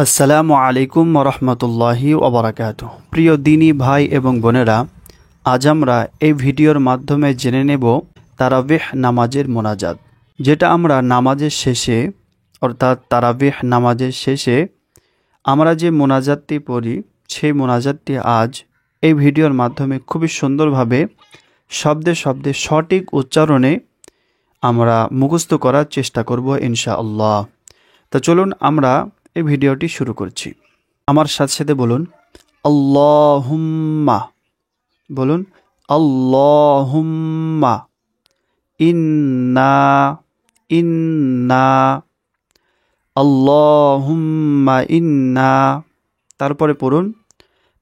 আসসালামু আলাইকুম রহমতুল্লাহি ওবরাকাতুহ। প্রিয় দিনী ভাই এবং বোনেরা, আজ আমরা এই ভিডিওর মাধ্যমে জেনে নেব তারাবিহ নামাজের মোনাজাত, যেটা আমরা নামাজের শেষে অর্থাৎ তারাবিহ নামাজের শেষে আমরা যে মোনাজাতটি পড়ি, সেই মোনাজাতটি আজ এই ভিডিওর মাধ্যমে খুবই সুন্দরভাবে শব্দে শব্দে সঠিক উচ্চারণে আমরা মুখস্থ করার চেষ্টা করব ইনশাআল্লাহ। তো চলুন আমরা এই ভিডিওটি শুরু করছি। আমার সাথে সাথে বলুন আল্লাহুম্মা, বলুন আল্লাহুম্মা, ইন্না ইন্না, আল্লাহুম্মা ইন্না। তারপরে পড়ুন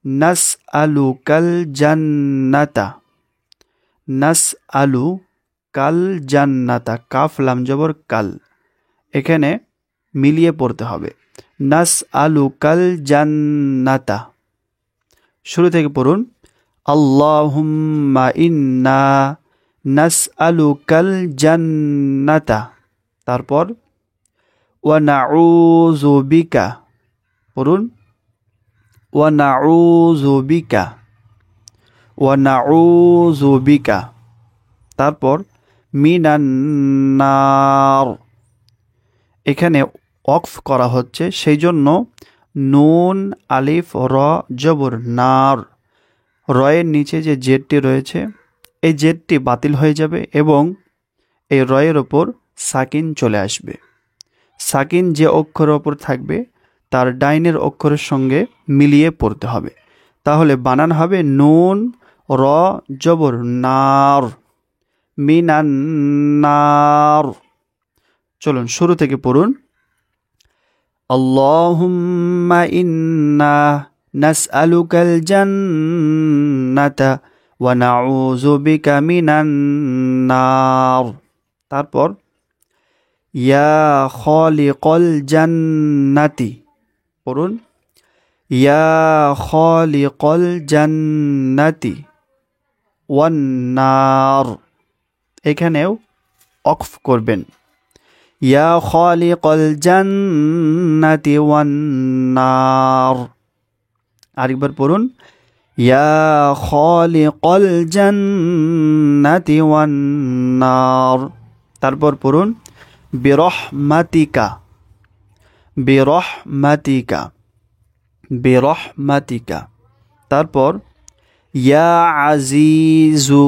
নাসআলুকাল জান্নাতা, নাসআলুকাল জান্নাতা, কাফ লাম জবর কাল, এখানে মিলিয়ে পড়তে হবে। নাসআলুকাল জান্নাতা। শুরু থেকে পড়ুন আল্লাহুম্মা ইন্না নাসআলুকাল জান্নাতা। তারপর ওয়া নাউযু বিকা, পড়ুন ওয়া নাউযু বিকা, ওয়া নাউযু বিকা। তারপর মিনান নার, এখানে ওয়াকফ করা হচ্ছে, সেই জন্য নুন আলিফ র জবর নার, রয়ের নিচে যে জেডটি রয়েছে এই জেডটি বাতিল হয়ে যাবে এবং এই রয়ের ওপর সাকিন চলে আসবে। সাকিন যে অক্ষরের ওপর থাকবে তার ডাইনের অক্ষরের সঙ্গে মিলিয়ে পড়তে হবে, তাহলে বানান হবে নুন র জবর নার, মিনান নার। চলুন শুরু থেকে পড়ুন আল্লাহুম্মা ইন্না নাসআলুকাল জান্নাতা ওয়া নাউযু বিকা মিনান নার। তারপর ইয়া খালিকাল জান্নাতি, পড়ুন ইয়া খালিকাল জান্নাতি ওয়ান নার, এখানেও ওয়াকফ করবেন। ইয়া খালিকাল জান্নাতি ওয়ান নার। আরেকবার পড়ুন ইয়া খালিকাল জান্নাতি ওয়ান নার। তারপর পড়ুন বিরহমাতিকা, বিরহমাতিকা, বিরহমাতিকা। তারপর ইয়া আজিজু,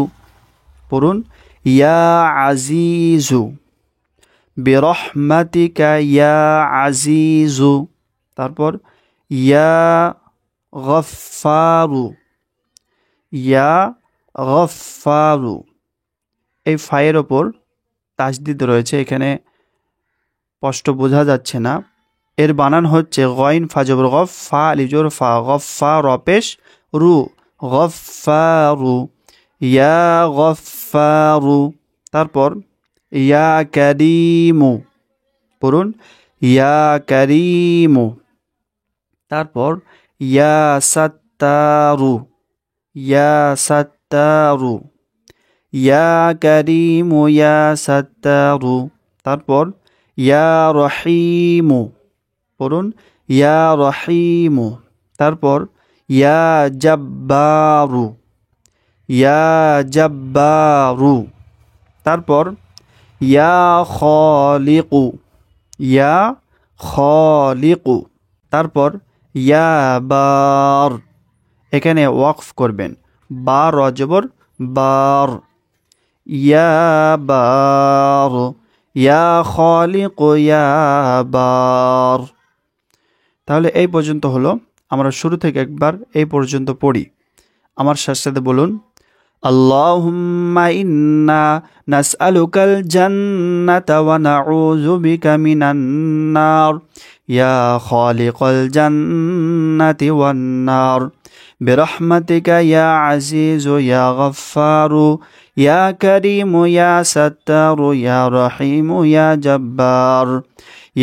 পড়ুন ইয়া আজিজু, বিরহমাতিকা ইয়া আজিজু। তারপর ইয়া গফফারু, ইয়া গফফারু। এই ফায়ের ওপর তাসদিদ রয়েছে, এখানে স্পষ্ট বোঝা যাচ্ছে না, এর বানান হচ্ছে গইন ফা জবর গফ, ফা আলিফ জবর ফা, গফফা র পেশ রু, গফফারু, ইয়া গফফারু। তারপর ইয়া কারীমু, পড়ুন ইয়া কারীমু। তারপর ইয়া সাত্তারু, ইয়া সাত্তারু, ইয়া কারীমু ইয়া সাত্তারু। তারপর ইয়া রহিমু, পড়ুন ইয়া রহিমু। তারপর ইয়া জাব্বারু, ইয়া জাব্বারু। তারপর ইয়া খালিকু, ইয়া খালিকু। তারপর ইয়া বার, এখানে ওয়াকফ করবেন, বা র জবর বার, ইয়া বার, ইয়া খালিকু ইয়া বার। তাহলে এই পর্যন্ত হলো, আমরা শুরু থেকে একবার এই পর্যন্ত পড়ি। আমার সাথে বলুন আল্লাহুম্মা ইন্না নাসআলুকাল জান্নাতা ওয়া নাউযু বিকা মিনান নার, ইয়া খালিকাল জান্নাতি ওয়ান নার, বিরহমাতিকা ইয়া আজিজু ইয়া গফফারু, ইয়া কারীমু ইয়া সাত্তারু, ইয়া রহিমু ইয়া জাব্বার,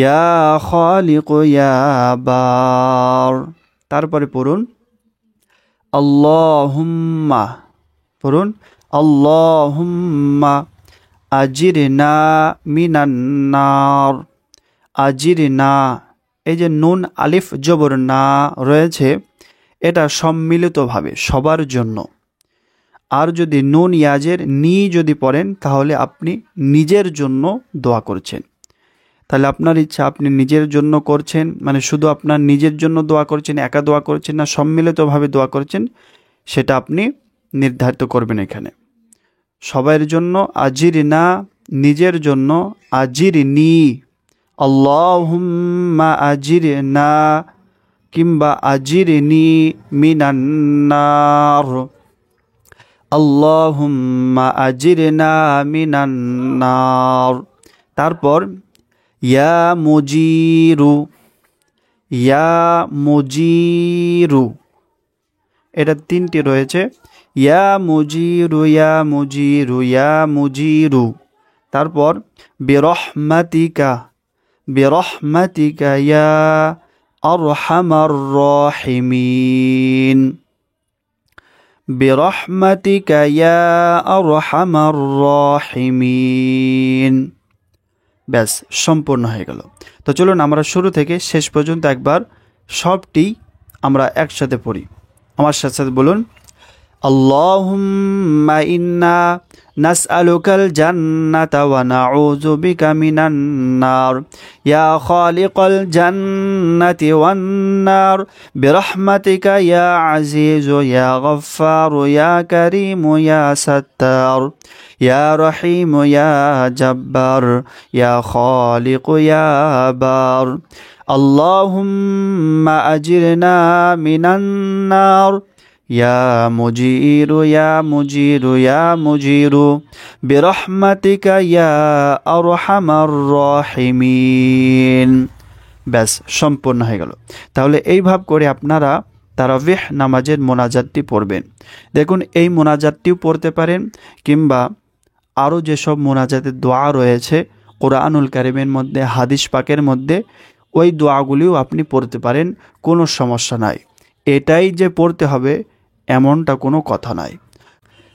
ইয়া খালিকু ইয়া বার। তারপরে পড়ুন আল্লাহুম্মা, পড়ুন আল্লাহুম্মা আজিরনা মিনান নার, আজিরনা, এই যে নুন আলিফ জবর না রয়েছে, এটা সম্মিলিতভাবে সবার জন্য। আর যদি নুন ইয়াজের নি যদি পড়েন তাহলে আপনি নিজের জন্য দোয়া করছেন। তাহলে আপনার ইচ্ছা, আপনি নিজের জন্য করছেন, মানে শুধু আপনার নিজের জন্য দোয়া করছেন, একা দোয়া করছেন, না সম্মিলিতভাবে দোয়া করছেন, সেটা আপনি নির্ধারিত করবেন এখানে। সবার জন্য আজির না, নিজের জন্য আজির নি, আল্লাহুম্মা আজির না, কিংবা আজির নি মিনান্নার, আল্লাহুম্মা আজিরনা মিনান্নার। তারপর ইয়া মুজিরু, ইয়া মুজিরু, এটা তিনটি রয়েছে, ইয়া মুজিরু, ইয়া মুজিরু, ইয়া মুজিরু। তারপর বিরহমাতিকা, বিরহমাতিকা ইয়া আরহামার রাহিমিন, বিরহমাতিকা ইয়া আরহামার রাহিমিন। ব্যাস, সম্পূর্ণ হয়ে গেল। তো চলুন আমরা শুরু থেকে শেষ পর্যন্ত একবার সবটি আমরা একসাথে পড়ি। আমার সাথে সাথে বলুন, আল্লাহুম্মা ইন্না নাসআলুকাল জান্নাতা ওয়া নাউযু বিকা মিনান নার, ইয়া খালিকাল জান্নাতি ওয়ান নার, বিরহমাতিকা ইয়া আজিজু ইয়া গফফারু ইয়া কারীমু ইয়া সাত্তার, ইয়া রহিমু ইয়া জব্বার, ইয়া খালিকু ইয়া বার। আল্লাহুম্মা আজিরনা মিনান নার, ইয়া মুজিরু ইয়া মুজিরু ইয়া মুজিরু, বিরহমাতিকা ইয়া আরহামার রাহিমিন। ব্যাস, সম্পূর্ণ হয়ে গেল। তাহলে এইভাবে করে আপনারা তারাবিহ নামাজের মোনাজাতটি পড়বেন। দেখুন, এই মোনাজাতটিও পড়তে পারেন, কিংবা আরও যেসব মোনাজাতের দোয়া রয়েছে কোরআনুল কারিমের মধ্যে, হাদিস পাকের মধ্যে, ওই দোয়াগুলিও আপনি পড়তে পারেন, কোনো সমস্যা নাই। এটাই যে পড়তে হবে এমনটা কোনো কথা নাই।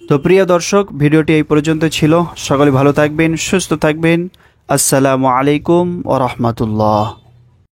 তো প্রিয় দর্শক, ভিডিওটি এই পর্যন্ত ছিল। সকলে ভালো থাকবেন, সুস্থ থাকবেন। আসসালামু আলাইকুম ওয়া রাহমাতুল্লাহ।